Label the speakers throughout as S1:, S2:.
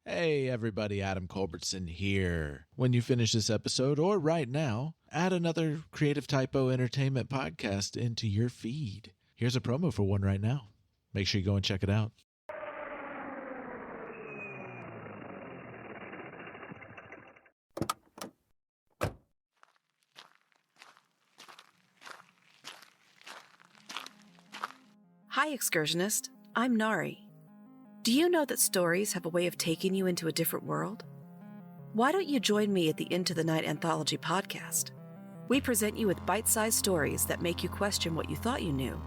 S1: Hey everybody, Adam Culbertson here. When you finish this episode, or right now, add another Creative Typo Entertainment podcast into your feed. Here's a promo for one right now. Make sure you go and check it out.
S2: Hi, excursionist. I'm Nari. Do you know that stories have a way of taking you into a different world? Why don't you join me at the Into the Night Anthology podcast? We present you with bite-sized stories that make you question what you thought you knew.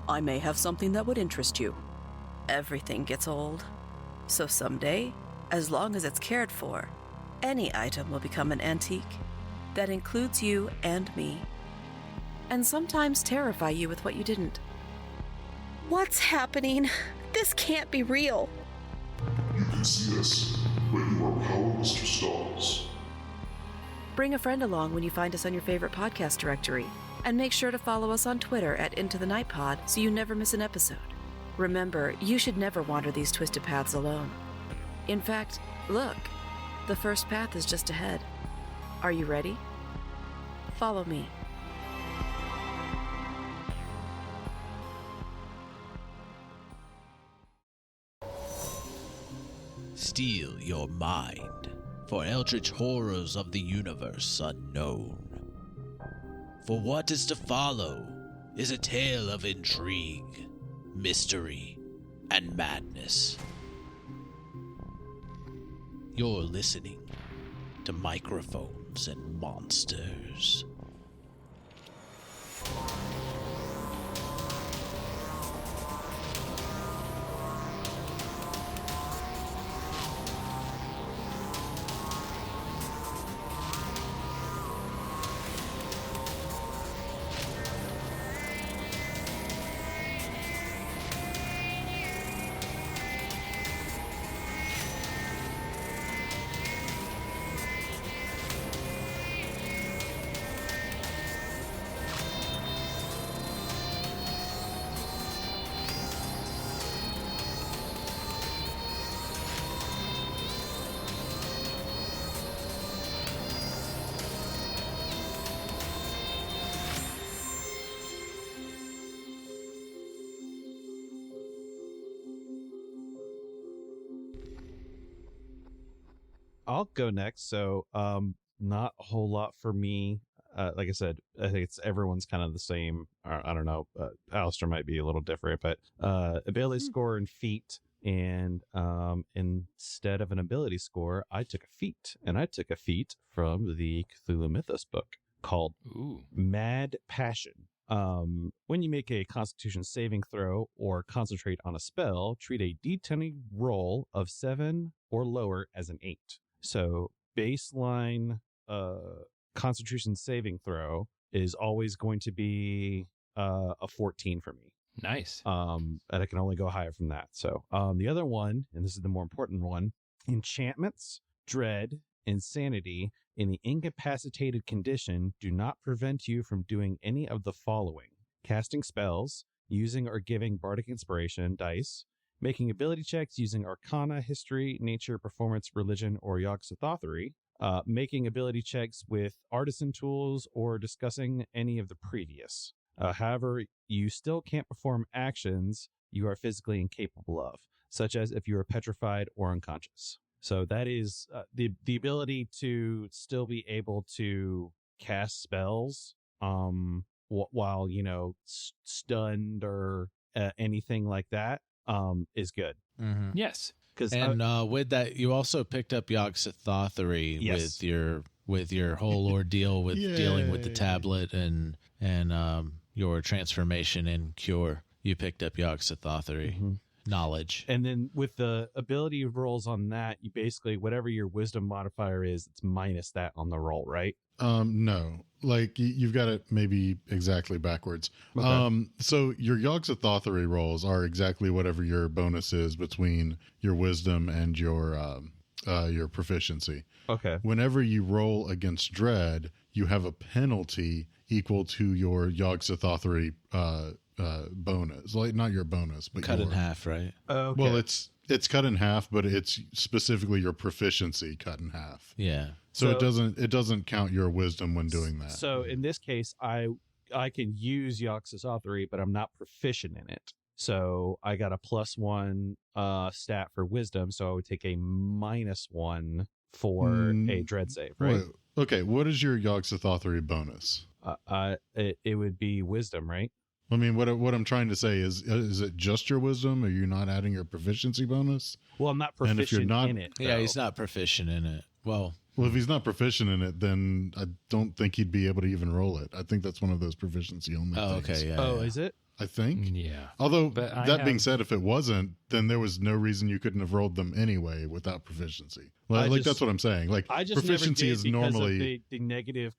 S2: I may have something that would interest you. Everything gets old. So someday, as long as it's cared for, any item will become an antique. That includes you and me. And sometimes terrify you with what you didn't.
S3: What's happening? This can't be real.
S4: You can see us, but you are powerless to stop us.
S2: Bring a friend along when you find us on your favorite podcast directory. And make sure to follow us on Twitter at Into the Night Pod so you never miss an episode. Remember, you should never wander these twisted paths alone. In fact, look, the first path is just ahead. Are you ready? Follow me.
S1: Steal your mind for eldritch horrors of the universe unknown. For what is to follow is a tale of intrigue, mystery, and madness. You're listening to Microphones and Monsters.
S5: I'll go next. So, not a whole lot for me. Like I said, I think it's everyone's kind of the same. I don't know. Aleister might be a little different, but ability score and feat. And instead of an ability score, I took a feat, and I took a feat from the Cthulhu Mythos book called Mad Passion. When you make a Constitution saving throw or concentrate on a spell, treat a D20 roll of 7 or lower as an 8. So baseline Constitution saving throw is always going to be a 14 for me.
S6: Nice.
S5: And I can only go higher from that. So the other one, and this is the more important one, enchantments, dread, insanity in the incapacitated condition do not prevent you from doing any of the following: casting spells, using or giving bardic inspiration dice, making ability checks using arcana, history, nature, performance, religion, or Yog-Sothothery, making ability checks with artisan tools, or discussing any of the previous. However, you still can't perform actions you are physically incapable of, such as if you are petrified or unconscious. So that is the ability to still be able to cast spells while, stunned or anything like that is good.
S1: Mm-hmm.
S6: Yes.
S1: And with that, you also picked up Yog-Sothothery with your whole ordeal with dealing with the tablet and your transformation and cure. You picked up Yog-Sothothery knowledge.
S5: And then with the ability rolls on that, you basically, whatever your wisdom modifier is, it's minus that on the roll, right?
S4: No, like you've got it maybe exactly backwards.
S5: Okay.
S4: So your Yog-Sothothery rolls are exactly whatever your bonus is between your wisdom and your proficiency.
S5: Okay.
S4: Whenever you roll against dread, you have a penalty equal to your Yog-Sothothery bonus. Like not your bonus, but
S1: Cut in half, right?
S5: Okay.
S4: Well, it's It's cut in half, but it's specifically your proficiency cut in half.
S1: Yeah.
S4: So it doesn't count your wisdom when doing that.
S5: So in this case, I can use Yox's authority, but I'm not proficient in it. So I got a +1 stat for wisdom, so I would take a -1 for a dread save, right?
S4: Wait, okay, what is your Yogg-Sothoth authority bonus?
S5: It would be wisdom, right?
S4: I mean, what I'm trying to say is it just your wisdom? Are you not adding your proficiency bonus?
S5: Well, I'm not
S4: And if you're
S5: proficient
S4: not-
S5: in it.
S1: Yeah,
S5: though.
S1: he's not proficient in it. Well,
S4: If he's not proficient in it, then I don't think he'd be able to even roll it. I think that's one of those proficiency only things.
S1: okay, yeah.
S5: Oh,
S1: yeah.
S5: is it?
S4: I think.
S6: Yeah.
S4: Although,
S6: But I
S4: that being
S6: have-
S4: said, if it wasn't, then there was no reason you couldn't have rolled them anyway without proficiency. That's what I'm saying. Like,
S5: I just
S4: proficiency
S5: never did
S4: is
S5: because
S4: normally...
S5: of the negative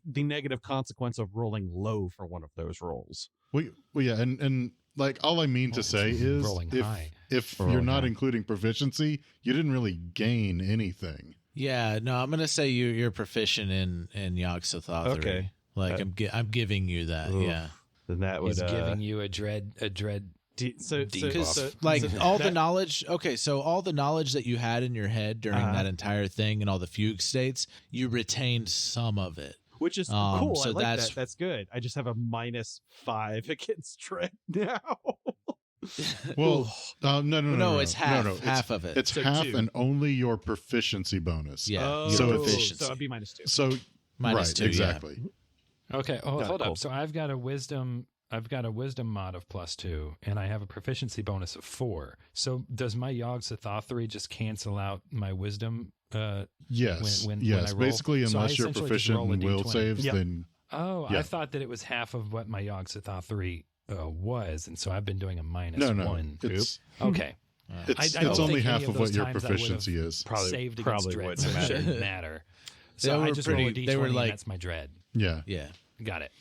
S5: the negative consequence of rolling low for one of those rolls.
S4: Well, yeah, and like, all I mean to say is
S6: rolling high.
S4: if
S5: Or
S4: you're
S5: rolling
S4: not
S5: high.
S4: including proficiency, you didn't really gain anything.
S1: Yeah, no, I'm gonna say you're proficient in Yogg-Sothoth.
S5: Okay.
S1: Like I'm giving you that.
S5: Oof.
S1: Yeah.
S5: Then that would
S6: He's giving you a dread.
S1: Because like
S5: so
S1: all the
S5: that-
S1: knowledge, okay, so all the knowledge that you had in your head during that entire thing and all the fugue states, you retained some of it.
S5: which is
S1: Um,
S5: cool.
S1: so
S5: I like
S1: that's-
S5: that. That's good. I just have a -5 against dread now.
S4: Well, no,
S1: it's half.
S4: No,
S1: half of it.
S4: It's
S5: So
S4: half
S5: 2.
S4: and only your proficiency bonus.
S1: Yeah.
S5: Oh,
S1: your
S4: So it's-
S1: proficiency.
S5: so I'd be -2.
S4: So,
S1: Minus
S4: right,
S1: 2, yeah.
S4: exactly.
S6: Okay. Oh,
S5: Got it,
S6: hold
S5: cool.
S6: up. So I've got a wisdom mod of +2, and I have a proficiency bonus of 4. So does my Yogg-Sothoth just cancel out my wisdom?
S4: Yes.
S6: when
S4: yes.
S6: I roll?
S4: Basically,
S6: So I
S4: unless you're
S6: essentially just
S4: proficient
S6: roll a
S4: in will
S6: D20.
S4: saves,
S5: Yep.
S4: then
S6: Oh,
S4: Yeah.
S6: I thought that it was half of what my Yogg-Sothoth was, and so I've been doing a -1.
S4: It's
S6: Okay.
S4: it's,
S6: I don't
S4: it's only
S6: think any
S4: half
S6: of
S4: of what
S6: those
S4: your
S6: times I would've
S4: proficiency is.
S6: saved against
S5: probably
S6: dread,
S5: wouldn't
S6: so it
S5: matter.
S6: shouldn't matter.
S1: They
S6: So I
S1: were
S6: just roll a
S1: pretty-
S6: D20
S1: they were
S6: and
S1: like-
S6: that's my dread.
S4: Yeah.
S1: Yeah.
S6: Got it.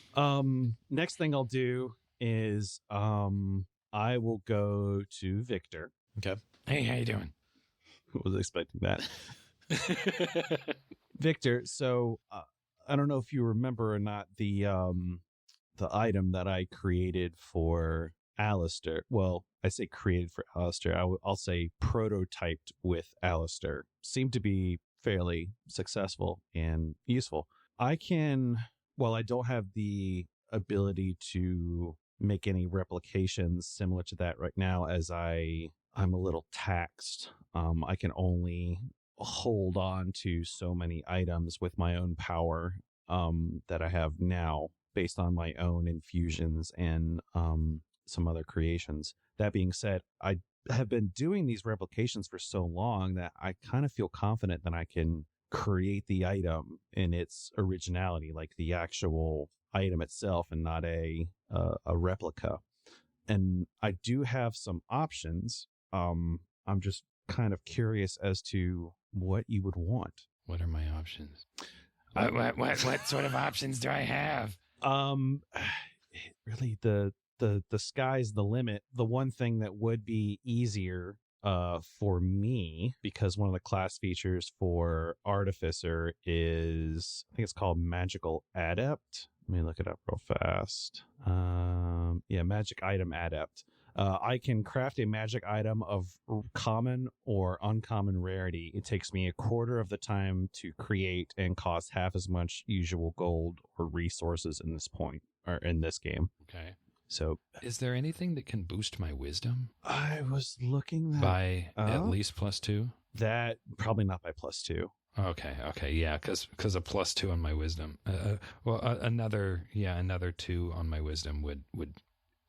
S5: Next thing I'll do is I will go to Victor.
S1: Okay.
S6: Hey, how you doing?
S5: Was expecting that. Victor, so I don't know if you remember or not the item that I created for Aleister. Well, I say created for Aleister. I'll say prototyped with Aleister. Seemed to be fairly successful and useful. I don't have the ability to make any replications similar to that right now, as I'm a little taxed. I can only hold on to so many items with my own power that I have now, based on my own infusions and some other creations. That being said, I have been doing these replications for so long that I kind of feel confident that I can create the item in its originality, like the actual item itself, and not a replica. And I do have some options. I'm just kind of curious as to what you would want.
S6: What are my options? What sort of options do I have?
S5: Really, the sky's the limit. The one thing that would be easier for me, because one of the class features for Artificer is, I think it's called Magical Adept. Let me look it up real fast. Magic Item Adept. I can craft a magic item of common or uncommon rarity. It takes me a quarter of the time to create and costs half as much usual gold or resources in this game.
S6: Okay.
S5: So
S6: Is there anything that can boost my wisdom
S5: I was looking
S6: by at
S5: up.
S6: least +2?
S5: That probably not by +2.
S6: Okay, yeah, because a +2 on my wisdom. Another 2 on my wisdom would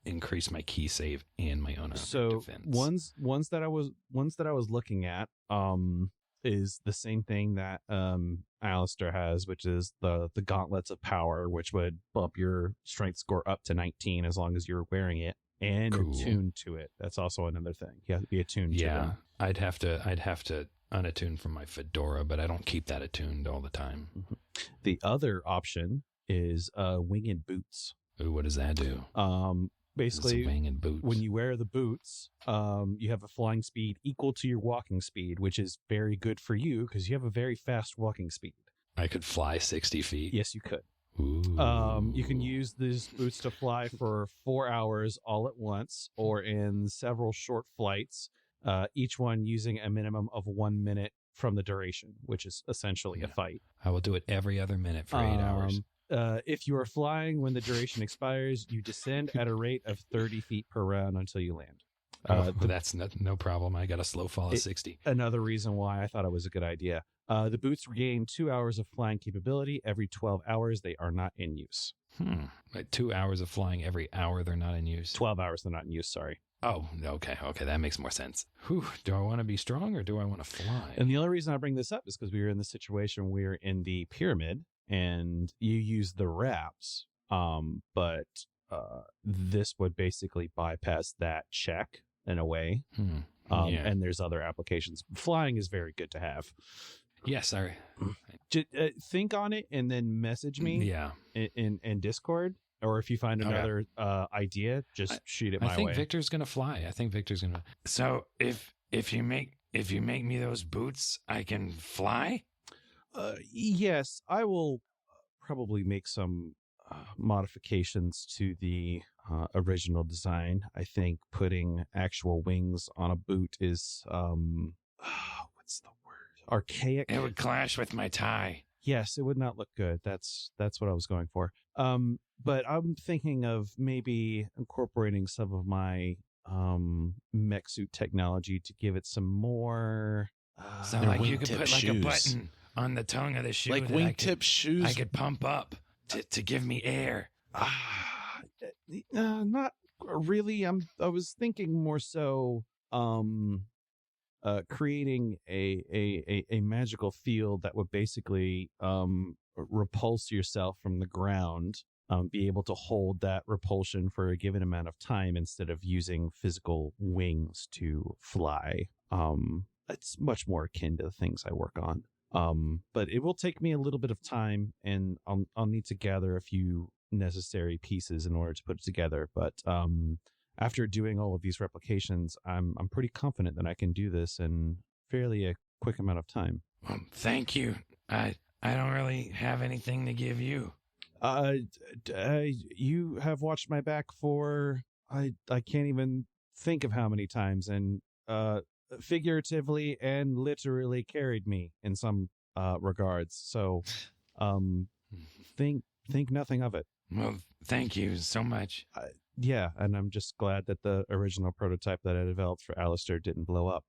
S6: increase my key save and my own
S5: So
S6: defense.
S5: ones that I was looking at is the same thing that Aleister has, which is the gauntlets of power, which would bump your strength score up to 19 as long as you're wearing it and
S6: Cool.
S5: attuned to it. That's also another thing. You have to be attuned to
S6: Yeah,
S5: them.
S6: I'd have to unattune from my fedora, but I don't keep that attuned all the time.
S5: The other option is winged boots.
S6: Ooh, what does that do?
S5: Basically,
S6: wing and boots.
S5: when you wear the boots, you have a flying speed equal to your walking speed, which is very good for you because you have a very fast walking speed.
S6: I could fly 60 feet.
S5: Yes, you could.
S6: Ooh.
S5: You can use these boots to fly for 4 hours all at once, or in several short flights. each one using a minimum of 1 minute from the duration, which is essentially a fight.
S6: I will do it every other minute for 8 hours.
S5: If you are flying when the duration expires, you descend at a rate of 30 feet per round until you land.
S6: That's no problem. I got a slow fall of 60.
S5: Another reason why I thought it was a good idea. The boots regain 2 hours of flying capability every 12 hours they are not in use.
S6: Like 2 hours of flying every hour they're not in use.
S5: 12 hours they're not in use, sorry.
S6: Oh, okay, that makes more sense. Whew, do I want to be strong or do I want to fly?
S5: And the only reason I bring this up is because we were in the situation, we're in the pyramid, and you use the wraps, but this would basically bypass that check in a way. And there's other applications. Flying is very good to have.
S6: Yes, sorry.
S5: Think on it and then message me in Discord. Or if you find another idea, just shoot it my way.
S6: I think Victor's gonna fly. So if you make me those boots, I can fly.
S5: Yes, I will probably make some modifications to the original design. I think putting actual wings on a boot is what's the word? Archaic.
S6: It would clash with my tie.
S5: Yes, it would not look good. That's what I was going for. But I'm thinking of maybe incorporating some of my mech suit technology to give it some more.
S6: So like you could put like a button on the tongue of the shoe,
S1: like wingtip shoes.
S6: I could pump up to give me air.
S5: Not really. I was thinking more so creating a magical field that would basically repulse yourself from the ground, be able to hold that repulsion for a given amount of time instead of using physical wings to fly. It's much more akin to the things I work on. But it will take me a little bit of time, and I'll need to gather a few necessary pieces in order to put it together. But after doing all of these replications, I'm pretty confident that I can do this in fairly a quick amount of time.
S6: Well, thank you. I don't really have anything to give you.
S5: You have watched my back for I can't even think of how many times, and figuratively and literally carried me in some regards. So think nothing of it.
S6: Well, thank you so much.
S5: Yeah, and I'm just glad that the original prototype that I developed for Aleister didn't blow up.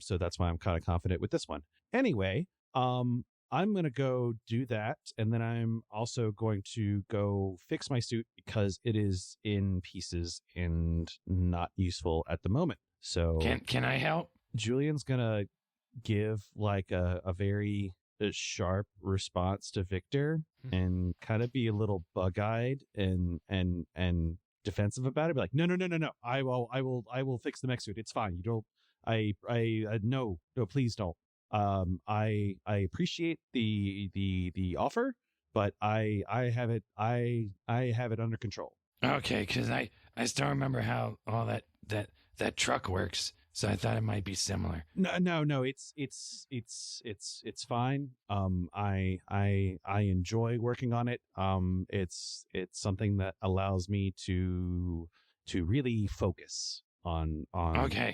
S5: So that's why I'm kind of confident with this one. Anyway, I'm going to go do that, and then I'm also going to go fix my suit because it is in pieces and not useful at the moment. So
S6: can I help?
S5: Julian's going to give like a very sharp response to Victor and kind of be a little bug-eyed and defensive about it. Be like, no. I will fix the mech suit. It's fine. You don't. No, please don't. I appreciate the offer, but I have it under control.
S6: Okay, because I still remember how all that truck works. So I thought it might be similar.
S5: No. It's fine. I enjoy working on it. It's something that allows me to really focus on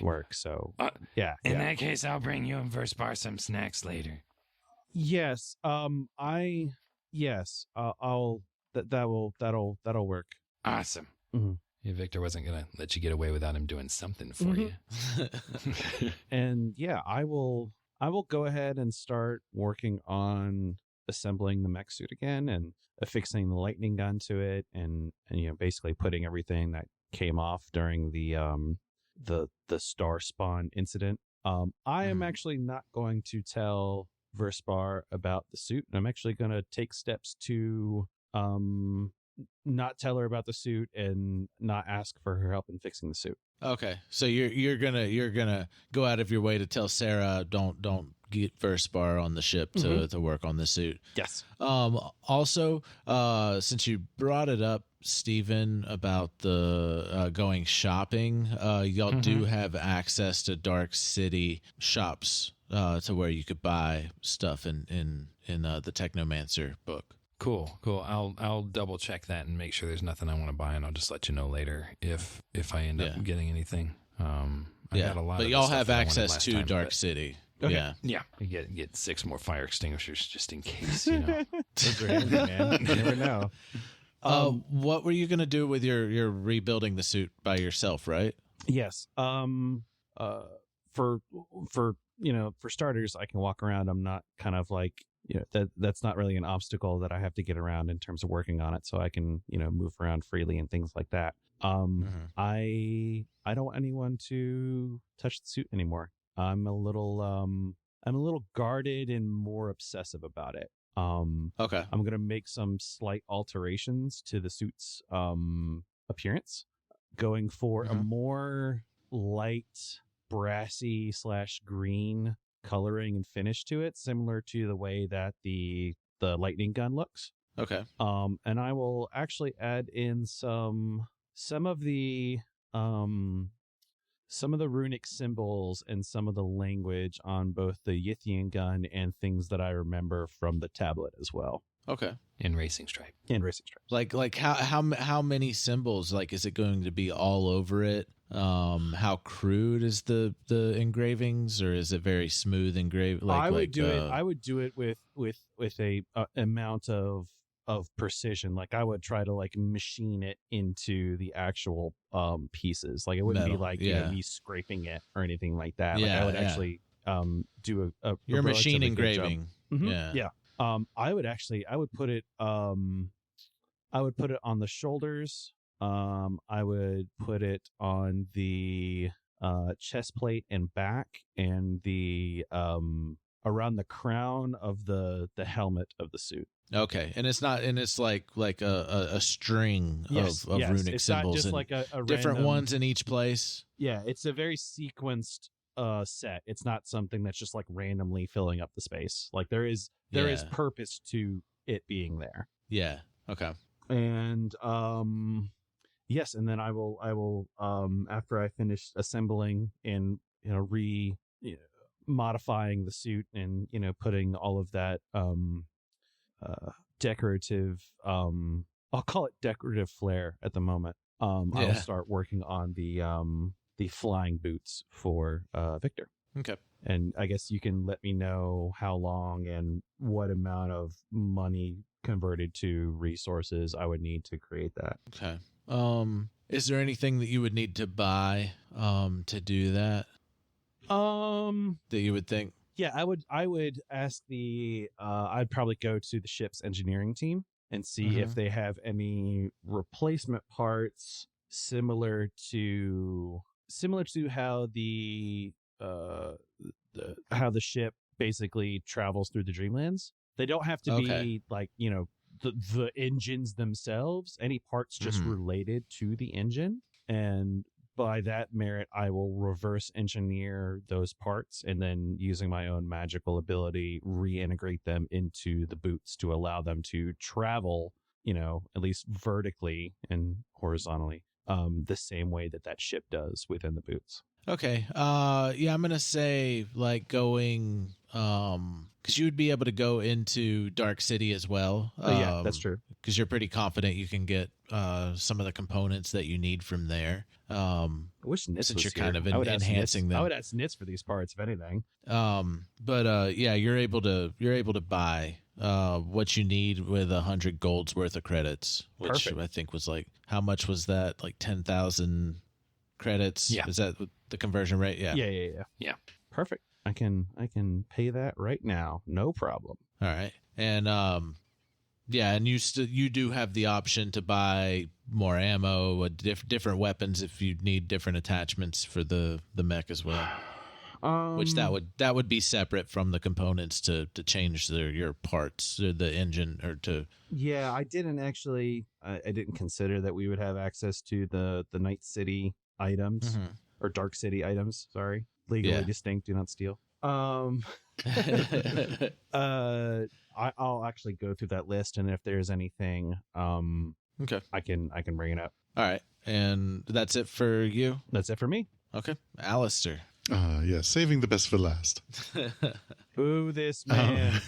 S5: work. So yeah.
S6: In that case, I'll bring you and Verspar some snacks later.
S5: Yes. I'll that'll work.
S6: Awesome.
S5: Mm-hmm.
S6: Yeah, Victor wasn't going to let you get away without him doing something for you.
S5: And yeah, I will go ahead and start working on assembling the mech suit again and affixing the lightning gun to it, and basically putting everything that came off during the star spawn incident. I am actually not going to tell Verspar about the suit. I'm actually going to take steps to not tell her about the suit and not ask for her help in fixing the suit.
S1: Okay, so you're gonna go out of your way to tell Sarah don't get Verspar on the ship to work on the suit.
S5: Yes.
S1: Also, since you brought it up, Stephen, about the going shopping, y'all do have access to Dark City shops to where you could buy stuff in the Technomancer book.
S6: Cool. I'll double check that and make sure there's nothing I want to buy, and I'll just let you know later if I end up getting anything. I got a lot
S1: but
S6: of
S1: y'all
S6: the stuff
S1: have
S6: that I wanted
S1: access
S6: last
S1: to
S6: time,
S1: Dark
S6: but-
S1: City.
S5: Okay.
S1: Yeah.
S6: Yeah, you get 6 more fire extinguishers just in case, you know.
S5: Those are handy, man. You never know.
S1: What were you gonna do with your rebuilding the suit by yourself, right?
S5: Yes. For for starters, I can walk around. I'm not kind of like that's not really an obstacle that I have to get around in terms of working on it. So I can move around freely and things like that. I don't want anyone to touch the suit anymore. I'm a little guarded and more obsessive about it.
S1: Okay.
S5: I'm gonna make some slight alterations to the suit's appearance, going for a more light brassy / green coloring and finish to it, similar to the way that the lightning gun looks.
S1: Okay.
S5: And I will actually add in some of the runic symbols and some of the language on both the Yithian gun and things that I remember from the tablet as well.
S1: Okay.
S6: In Racing Stripe.
S1: Like how many symbols? Like, is it going to be all over it? How crude is the engravings, or is it very smooth engraved?
S5: I would do it with a amount of precision. Like I would try to like machine it into the actual pieces. Like it wouldn't be like me scraping it or anything like that. Like I would actually do a
S1: your machine
S5: relatively good job.
S1: engraving.
S5: Yeah. I would put it on the shoulders. I would put it on the chest plate and back, and the around the crown of the helmet of the suit.
S1: Okay, and it's like a string of runic
S5: it's
S1: symbols,
S5: not just
S1: and
S5: like a
S1: different
S5: random,
S1: ones in each place.
S5: Yeah, it's a very sequenced set. It's not something that's just like randomly filling up the space. Like there is purpose to it being there.
S1: Yeah. Okay.
S5: And yes, and then I will after I finish assembling and modifying the suit and putting all of that decorative I'll call it decorative flair at the moment. I'll start working on the flying boots for Victor.
S1: Okay.
S5: And I guess you can let me know how long and what amount of money converted to resources I would need to create that.
S1: Okay. Is there anything that you would need to buy to do that? That you would think?
S5: Yeah, I would ask I'd probably go to the ship's engineering team and see if they have any replacement parts similar to how how the ship basically travels through the Dreamlands. They don't have to be like, the engines themselves, any parts just related to the engine. And by that merit, I will reverse engineer those parts and then using my own magical ability, reintegrate them into the boots to allow them to travel, at least vertically and horizontally, the same way that ship does within the boots.
S1: Okay. I'm going to say like going, cause you would be able to go into Dark City as well.
S5: Yeah, that's true.
S1: Cause you're pretty confident you can get, some of the components that you need from there.
S5: I wish Nitz
S1: since
S5: was
S1: you're
S5: here.
S1: kind of enhancing them.
S5: I would ask Nitz for these parts, if anything.
S1: You're able to buy, what you need with 100 gold's worth of credits, which
S5: Perfect.
S1: I think was like, how much was that? Like 10,000 credits.
S6: Yeah.
S1: Is that the conversion rate? Yeah.
S5: Yeah. Perfect. I can pay that right now. No problem.
S1: All right. And and you do have the option to buy more ammo, different weapons if you need different attachments for the mech as well. Which that would be separate from the components to change your parts, or the engine, or to.
S5: Yeah, I didn't actually. I didn't consider that we would have access to the Night City items or Dark City items. Sorry, legally distinct. Do not steal. I'll actually go through that list, and if there's anything,
S1: okay,
S5: I can bring it up.
S1: All right, and that's it for you.
S5: That's it for me.
S1: Okay, Aleister.
S4: Saving the best for last.
S5: Boo this man.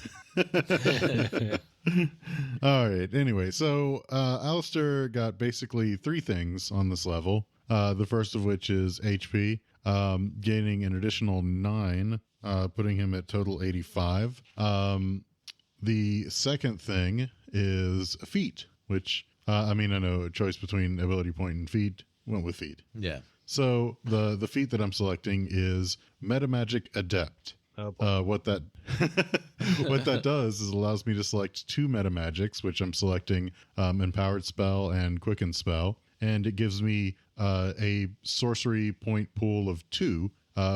S4: All right. Anyway, so Aleister got basically 3 things on this level. The first of which is HP, gaining an additional 9, putting him at total 85. The second thing is feet, which, I know a choice between ability point and feet. Went with feet.
S1: Yeah.
S4: So the feat that I'm selecting is Metamagic Adept. What that does is allows me to select 2 metamagics, which I'm selecting Empowered Spell and Quicken Spell, and it gives me a sorcery point pool of 2,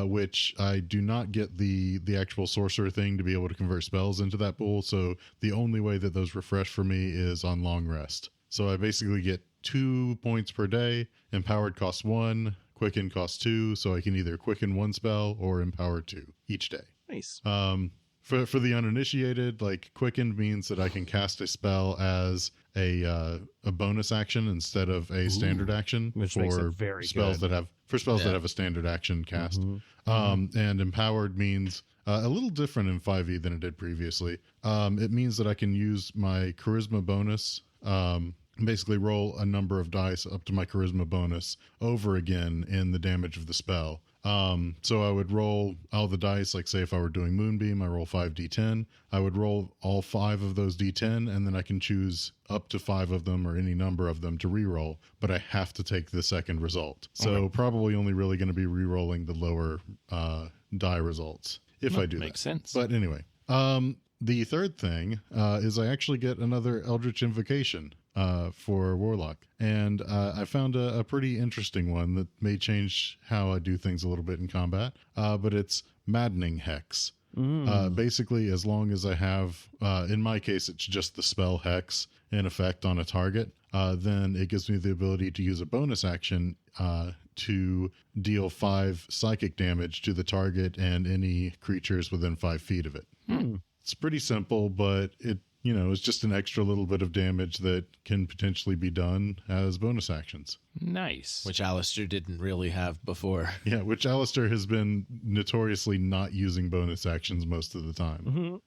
S4: which I do not get the actual sorcerer thing to be able to convert spells into that pool. So the only way that those refresh for me is on long rest. So I basically get 2 points per day. Empowered costs 1. Quicken costs 2, so I can either quicken 1 spell or empower 2 each day.
S5: Nice.
S4: For the uninitiated, like Quicken means that I can cast a spell as a bonus action instead of a standard action,
S5: which
S4: for
S5: makes it very
S4: spells
S5: good.
S4: that have a standard action cast. And empowered means a little different in 5e than it did previously. It means that I can use my charisma bonus. Basically roll a number of dice up to my charisma bonus over again in the damage of the spell. So I would roll all the dice, like say if I were doing Moonbeam, I roll 5d10. I would roll all 5 of those d10, and then I can choose up to 5 of them or any number of them to reroll, but I have to take the second result. So probably only really going to be rerolling the lower die results if I do that.
S6: Makes sense.
S4: But anyway, the third thing is I actually get another Eldritch Invocation for Warlock. And I found a pretty interesting one that may change how I do things a little bit in combat. But it's Maddening Hex. Basically, as long as I have, in my case, it's just the spell Hex in effect on a target, then it gives me the ability to use a bonus action to deal 5 psychic damage to the target and any creatures within 5 feet of it. It's pretty simple, but it's just an extra little bit of damage that can potentially be done as bonus actions.
S6: Nice.
S1: Which Aleister didn't really have before.
S4: Yeah, which Aleister has been notoriously not using bonus actions most of the time.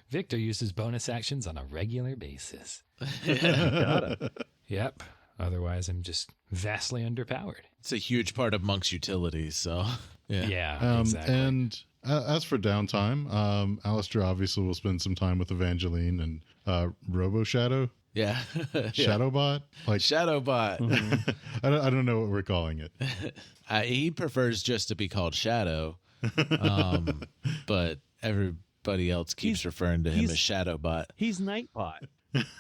S6: Victor uses bonus actions on a regular basis.
S5: Got it.
S6: Yep. Otherwise, I'm just vastly underpowered.
S1: It's a huge part of Monk's utilities, so yeah.
S6: Yeah, exactly.
S4: And as for downtime, Aleister obviously will spend some time with Evangeline and Robo Shadow.
S1: Yeah.
S4: Shadowbot? Like
S1: Shadowbot.
S4: I don't know what we're calling it.
S1: He prefers just to be called Shadow. But everybody else keeps referring to him as Shadowbot.
S5: He's Nightbot.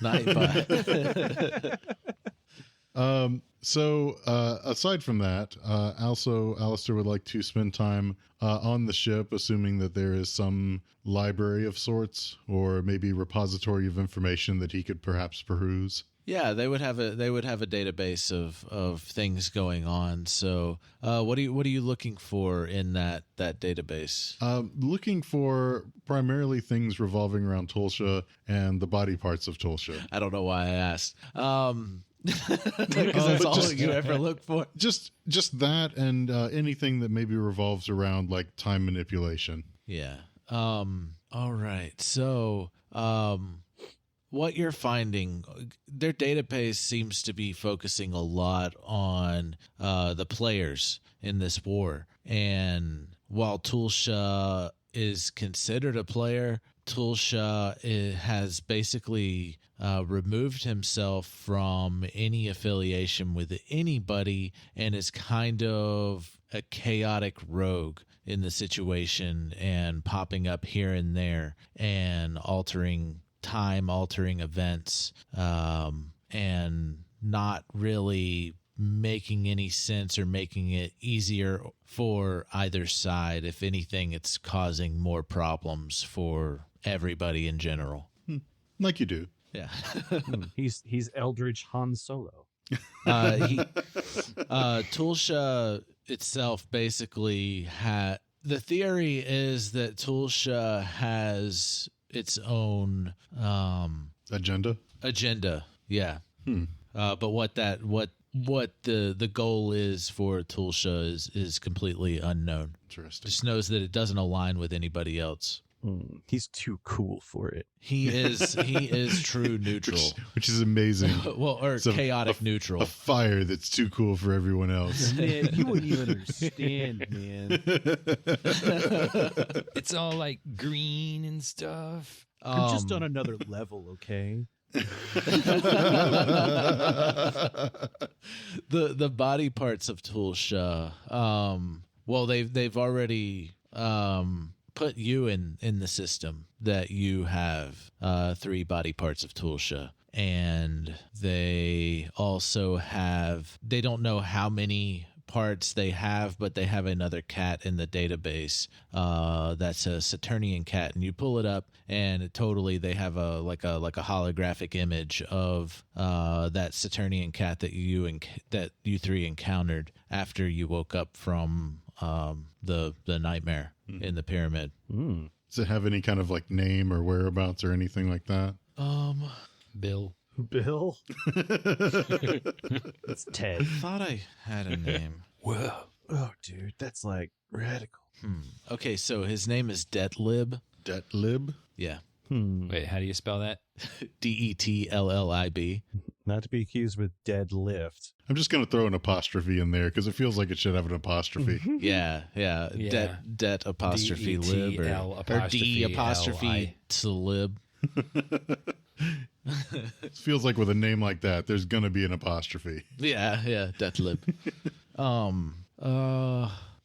S1: Nightbot.
S4: So aside from that, also Aleister would like to spend time on the ship, assuming that there is some library of sorts or maybe repository of information that he could perhaps peruse.
S1: Yeah, they would have a database of things going on. So, what are you looking for in that database?
S4: Looking for primarily things revolving around Tulzscha and the body parts of Tulzscha.
S1: I don't know why I asked. Because that's all you ever look for.
S4: Just that and anything that maybe revolves around like time manipulation.
S1: Yeah. All right. So, what you're finding, their database seems to be focusing a lot on the players in this war. And while Tulzscha is considered a player, Tulzscha has basically removed himself from any affiliation with anybody and is kind of a chaotic rogue in the situation and popping up here and there and altering events, and not really making any sense or making it easier for either side. If anything, it's causing more problems for everybody in general.
S4: Like you do.
S1: Yeah.
S5: He's Eldritch Han Solo.
S1: Tulzscha itself basically the theory is that Tulzscha has its own
S4: Agenda.
S1: Yeah. But what the goal is for Tulzscha is completely unknown.
S4: Interesting.
S1: Just knows that it doesn't align with anybody else.
S5: He's too cool for it.
S1: He is true neutral.
S4: Which is amazing.
S1: Well, or
S4: It's
S1: chaotic neutral.
S4: A fire that's too cool for everyone else.
S5: Man, you wouldn't even understand, man.
S6: It's all like green and stuff.
S5: I'm just on another level, okay?
S1: The body parts of Tulzscha. Well, they've already put you in the system that you have 3 body parts of Tulzscha, and they also have. They don't know how many parts they have, but they have another cat in the database that's a Saturnian cat, and you pull it up and they have a holographic image of that Saturnian cat that you 3 encountered after you woke up from the nightmare in the pyramid.
S4: Does it have any kind of like name or whereabouts or anything like that?
S6: Bill.
S5: That's Ted.
S1: Thought I had a name.
S6: Whoa.
S5: Oh, dude, that's like radical.
S1: Okay, so his name is Detlib.
S4: Detlib?
S1: Yeah.
S6: Wait, how do you spell that?
S1: Detlllib.
S5: Not to be accused with deadlift.
S4: I'm just going to throw an apostrophe in there because it feels like it should have an apostrophe.
S1: Yeah.
S6: Yeah.
S1: Det apostrophe lib or D apostrophe to lib.
S4: It feels like with a name like that, there's going to be an apostrophe.
S1: Yeah, Detlib.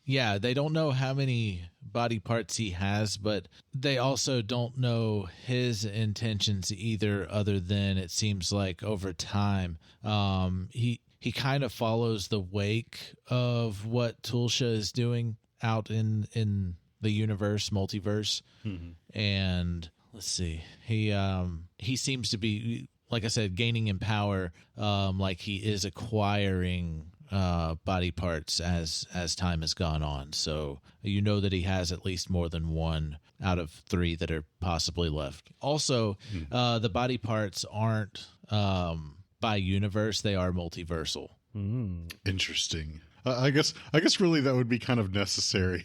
S1: Yeah, they don't know how many body parts he has, but they also don't know his intentions either, other than it seems like over time, he kind of follows the wake of what Tulzscha is doing out in the universe, multiverse. And let's see, he seems to be, like I said, gaining in power, like he is acquiring body parts as time has gone on. So you know that he has at least more than one out of 3 that are possibly left. Also, the body parts aren't by universe; they are multiversal.
S4: Interesting. I guess really that would be kind of necessary.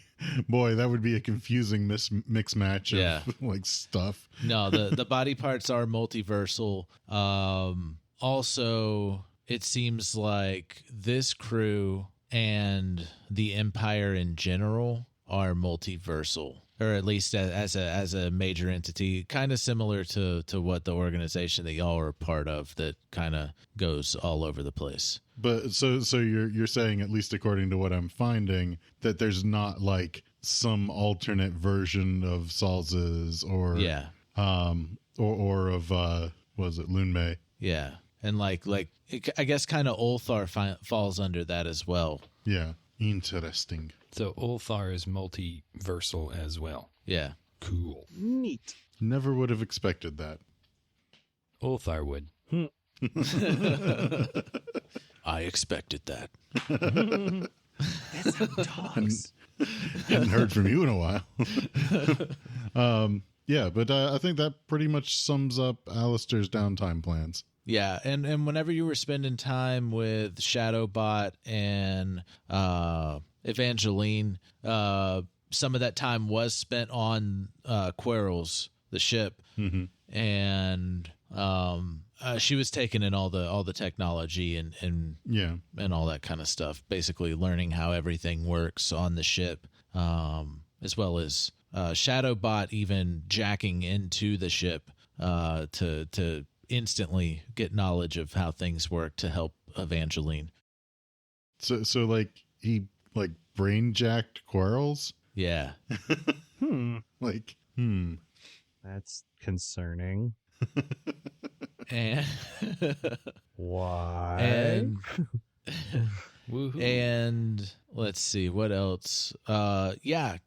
S4: Boy, that would be a confusing mix match of like stuff.
S1: No, the body parts are multiversal. Also, it seems like this crew and the Empire in general are multiversal, or at least as a major entity, kind of similar to what the organization that y'all are a part of that kind of goes all over the place.
S4: But so you're saying, at least according to what I'm finding, that there's not like some alternate version of Salz's or or of was it Lunmei?
S1: Yeah. And like I guess kind of Ulthar falls under that as well.
S4: Yeah. Interesting.
S6: So Ulthar is multiversal as well.
S1: Yeah.
S6: Cool.
S5: Neat.
S4: Never would have expected that.
S6: Ulthar would.
S1: I expected that.
S5: That's how he talks.
S4: Hadn't heard from you in a while. Yeah, but I think that pretty much sums up Aleister's downtime plans.
S1: Yeah, and whenever you were spending time with Shadowbot and Evangeline, some of that time was spent on Quarrels, the ship, and she was taking in all the technology and all that kind of stuff, basically learning how everything works on the ship, as well as Shadowbot even jacking into the ship to instantly get knowledge of how things work to help Evangeline.
S4: So like he like brain jacked Quarrels?
S1: Yeah.
S5: That's concerning.
S1: And
S5: why?
S1: And
S6: Woohoo.
S1: and let's see what else. Yeah,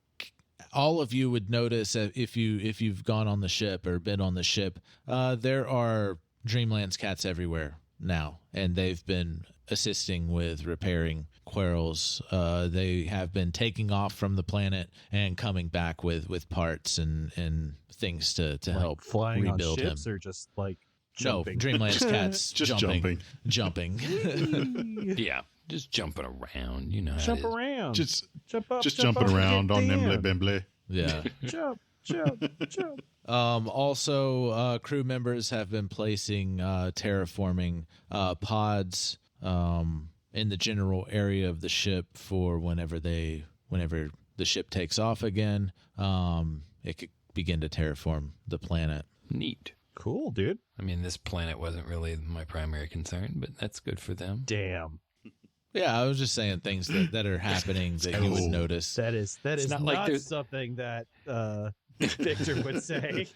S1: all of you would notice that if you've gone on the ship or been on the ship, there are Dreamlands cats everywhere now, and they've been assisting with repairing Quarrels. They have been taking off from the planet and coming back with parts and things to
S5: like
S1: help
S5: flying
S1: rebuild
S5: on ships
S1: him.
S5: or just like
S1: No,
S5: jumping?
S1: Dreamlands cats
S4: Just
S1: jumping.
S6: Yeah, just jumping around. You know how
S5: Jump
S6: it is.
S5: around.
S4: Just
S5: jump up.
S4: just
S5: jump
S4: jumping
S5: up,
S4: around
S5: get
S4: on
S5: down.
S4: Nimble Bimble.
S1: Yeah.
S5: Jump. Jump.
S1: Also, crew members have been placing terraforming pods in the general area of the ship for whenever the ship takes off again. It could begin to terraform the planet.
S6: Neat.
S5: Cool, dude.
S6: I mean, this planet wasn't really my primary concern, but that's good for them.
S5: Damn.
S1: Yeah, I was just saying things that are happening that you would notice.
S5: That is
S6: not
S5: not
S6: like there's-
S5: something that Victor would say.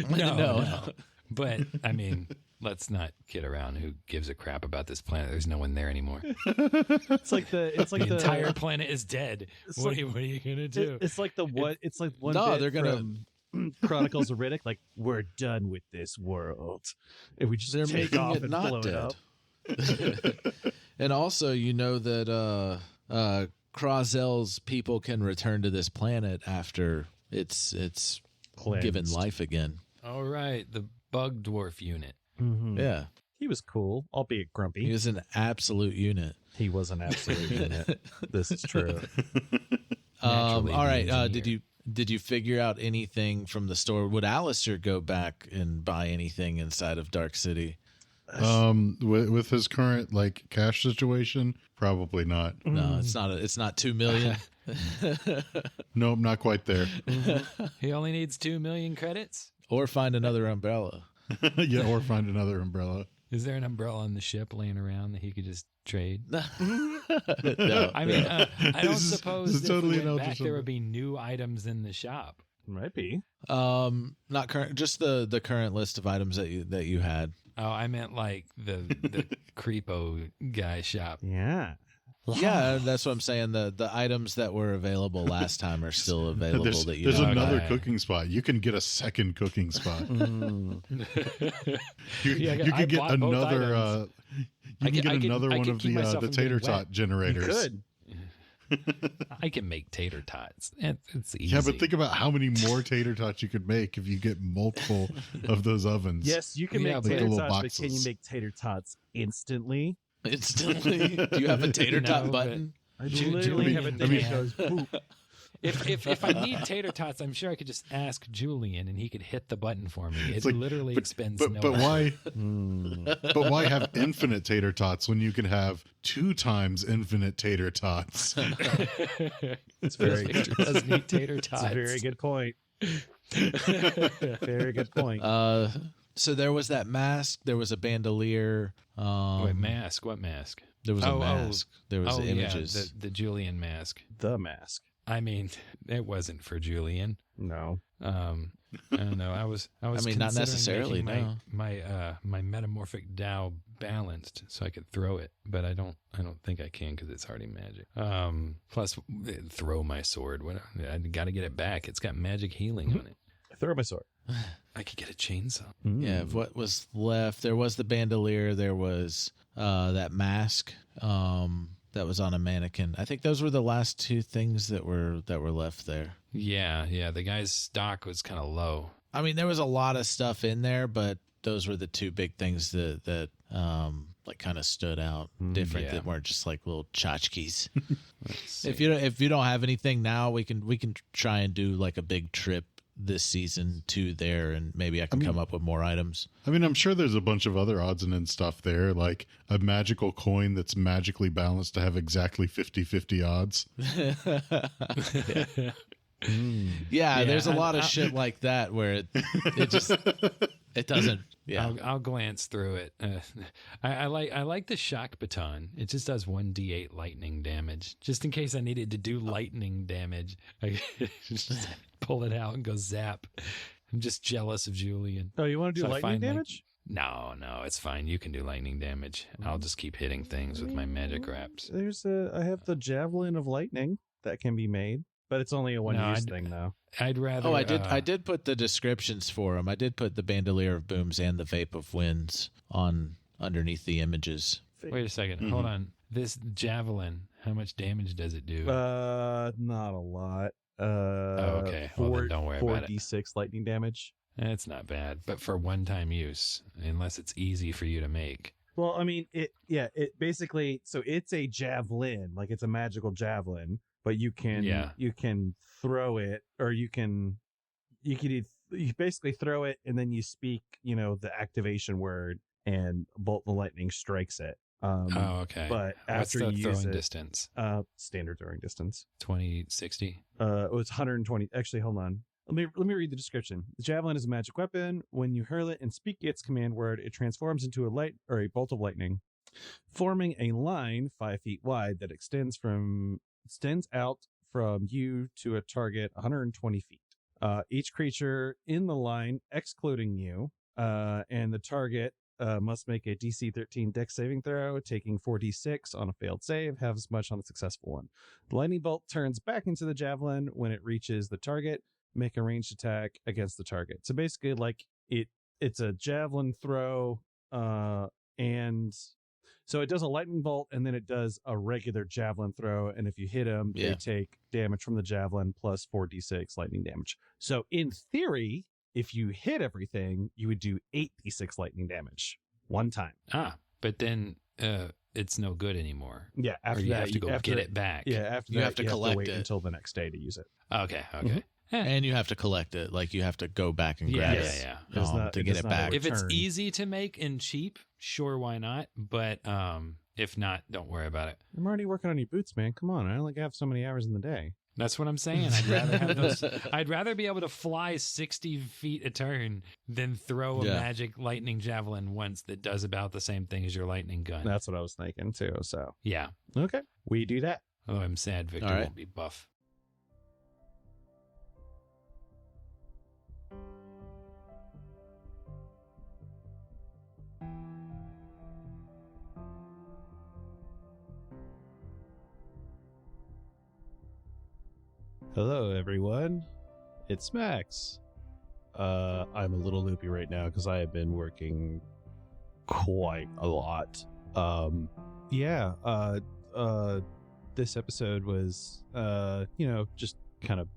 S6: No. But I mean, let's not kid around. Who gives a crap about this planet? There's no one there anymore.
S5: It's like the
S6: entire planet is dead. What are you gonna do?
S5: It's like the one. It's like one.
S1: No,
S5: bit
S1: they're gonna-
S5: from Chronicles of Riddick. Like, we're done with this world, and we just
S1: They're
S5: take
S1: making
S5: off
S1: it
S5: and
S1: not
S5: blow it up.
S1: dead. And also, you know that Crozel's people can return to this planet after it's given
S5: Cleansed.
S1: life again.
S6: All right, the bug dwarf unit.
S5: Mhm.
S1: Yeah,
S5: He was cool, albeit grumpy.
S1: he was an absolute unit.
S5: He was an absolute unit. This is true.
S6: Naturally
S1: All right,
S6: being
S1: did you figure out anything from the store? Would Aleister go back and buy anything inside of Dark City?
S4: With his current like cash situation, probably not.
S1: No, it's not 2 million.
S4: Nope, not quite there.
S6: He only needs 2 million credits.
S1: Or find another umbrella.
S4: Yeah, or find another umbrella.
S6: Is there an umbrella on the ship laying around that he could just trade?
S1: No.
S6: I mean, I don't
S4: This is
S6: suppose if
S4: totally
S6: we
S4: an
S6: went
S4: Eldritch
S6: back there
S4: umbrella.
S6: would be new items in the shop.
S5: Might be.
S1: Not current, just the current list of items that you had.
S6: Oh, I meant like the creepo guy shop.
S5: Yeah.
S1: Yeah, that's what I'm saying. The items that were available last time are still available.
S4: There's
S6: know.
S4: another
S6: Okay.
S4: cooking spot. You can get a second cooking spot. You
S6: Yeah,
S4: can
S6: I
S4: get
S6: bought both
S4: another.
S6: items.
S4: You can get
S6: I
S4: another
S6: I
S4: one
S6: could
S4: of
S6: keep myself
S4: the
S6: from
S4: tater
S6: getting
S4: tot
S6: wet.
S4: generators.
S5: Good.
S6: I can make tater tots. It's easy.
S4: Yeah, but think about how many more tater tots you could make if you get multiple of those ovens.
S5: Yes, you can
S6: Yeah,
S5: make
S6: but-
S5: tater
S4: Little
S5: tots, but can you
S4: boxes.
S5: make tater tots instantly?
S1: Instantly, do you have a tater tot
S6: No, but-
S1: button?
S5: I
S6: Ju-
S5: literally
S6: Julian-
S5: have a thing that goes boop.
S6: If I need tater tots, I'm sure I could just ask Julian and he could hit the button for me. It
S4: like,
S6: literally expends
S4: But
S6: no
S4: but why?
S5: Mm.
S4: But why have infinite tater tots when you can have 2 times infinite tater tots?
S5: It's very
S6: Victor does need tater
S5: It's
S6: tots.
S5: a very good point. Very good point.
S1: So there was that mask. There was a bandolier.
S6: Wait, mask? What mask?
S1: There was a mask. There was images.
S6: Yeah, the Julian mask.
S5: The mask.
S6: I mean, it wasn't for Julian.
S5: No.
S6: I don't know. I was.
S1: I mean, not
S6: considering
S1: necessarily,
S6: making
S1: no.
S6: my metamorphic Dow balanced so I could throw it, but I don't think I can because it's already magic. Plus, throw my sword. What? I got to get it back. It's got magic healing on it.
S5: Throw my sword.
S6: I could get a chainsaw.
S1: Yeah, what was left? There was the bandolier. There was that mask that was on a mannequin. I think those were the last 2 things that were left there.
S6: Yeah. The guy's stock was kind of low.
S1: I mean, there was a lot of stuff in there, but those were the 2 big things that like kind of stood out different,
S6: yeah.
S1: that weren't just like little tchotchkes.
S6: Let's see.
S1: If you don't have anything now, we can try and do like a big trip this season to there, and maybe I can come up with more items.
S4: I mean, I'm sure there's a bunch of other odds and ends stuff there, like a magical coin that's magically balanced to have exactly 50-50 odds.
S1: Yeah, there's a
S6: I-
S1: lot of shit like that where it just it doesn't. Yeah,
S6: I'll glance through it. I like the shock baton. It just does 1d8 lightning damage, just in case I needed to do lightning damage. I just pull it out and go zap. I'm just jealous of Julian.
S5: Oh, you want to do
S6: So I
S5: lightning
S6: find, like,
S5: damage?
S6: No, it's fine. You can do lightning damage. I'll just keep hitting things with my magic wraps.
S5: I have the javelin of lightning that can be made, but it's only a one-use thing, though.
S6: I'd rather.
S1: Oh, I did put the descriptions for them. I did put the bandolier of booms and the vape of winds on underneath the images.
S6: Wait a second. Hold on. This javelin, how much damage does it do?
S5: Not a lot.
S6: Okay. Well, then don't worry about it.
S5: 4d6 lightning damage.
S6: It's not bad, but for one-time use, unless it's easy for you to make.
S5: Well, I mean, it basically, so it's a javelin, like it's a magical javelin, but you can throw it, or you can you basically throw it and then you speak, the activation word and bolt the lightning strikes it.
S6: Okay.
S5: But
S6: what's
S5: after
S6: the
S5: you use
S6: throwing
S5: it,
S6: distance?
S5: Standard throwing distance.
S6: 20-60?
S5: It was 120. Actually, hold on. Let me read the description. The javelin is a magic weapon. When you hurl it and speak its command word, it transforms into a bolt of lightning, forming a line 5 feet wide that extends out from you to a target 120 feet. Each creature in the line, excluding you, and the target must make a DC 13 Dex saving throw, taking 4d6 on a failed save, have as much on a successful one. The lightning bolt turns back into the javelin when it reaches the target. Make a ranged attack against the target. So basically, like it's a javelin throw, and so it does a lightning bolt, and then it does a regular javelin throw. And if you hit them, they take damage from the javelin plus 4d6 lightning damage. So in theory, if you hit everything, you would do 8d6 lightning damage one time.
S6: But then it's no good anymore.
S5: Yeah, after
S6: you
S5: that,
S6: have to go get it back.
S5: Yeah, after
S4: you
S5: that,
S4: have to collect
S5: wait
S4: it
S5: until the next day to use it.
S6: Okay.
S5: Mm-hmm.
S4: And you have to collect it. Like you have to go back and grab it to get it back.
S6: If it's easy to make and cheap, sure, why not? But if not, don't worry about it.
S5: I'm already working on your boots, man. Come on, I only have so many hours in the day.
S6: That's what I'm saying. I'd rather have those. I'd rather be able to fly 60 feet a turn than throw a magic lightning javelin once that does about the same thing as your lightning gun.
S5: That's what I was thinking too. So
S6: yeah,
S5: okay, we do that.
S6: Oh, I'm sad Victor won't be buff.
S5: Hello, everyone. It's Max. I'm a little loopy right now because I have been working quite a lot. This episode was, just kind of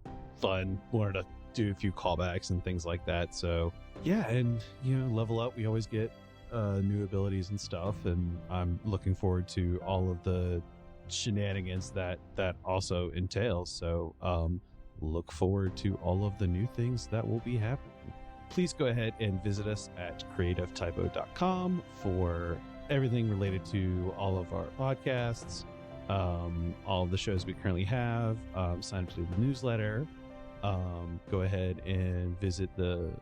S5: fun. Wanted to do a few callbacks and things like that. So, yeah, and, level up. We always get new abilities and stuff, and I'm looking forward to all of the shenanigans that also entails. So look forward to all of the new things that will be happening. Please go ahead and visit us at creativetypo.com for everything related to all of our podcasts, all of the shows we currently have. Sign up to the newsletter. Go ahead and visit the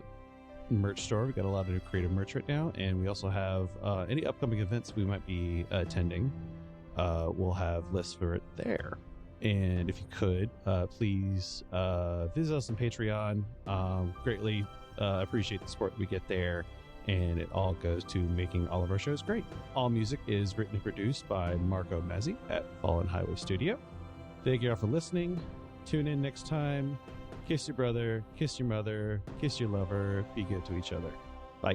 S5: merch store. We've got a lot of new creative merch right now, and we also have any upcoming events we might be attending. We'll have lists for it there. And if you could, please visit us on Patreon. Greatly appreciate the support we get there, and it all goes to making all of our shows great. All music is written and produced by Marco Mazzei at Fallen Highway Studio. Thank you all for listening. Tune in next time. Kiss your brother, kiss your mother, kiss your lover, be good to each other. Bye.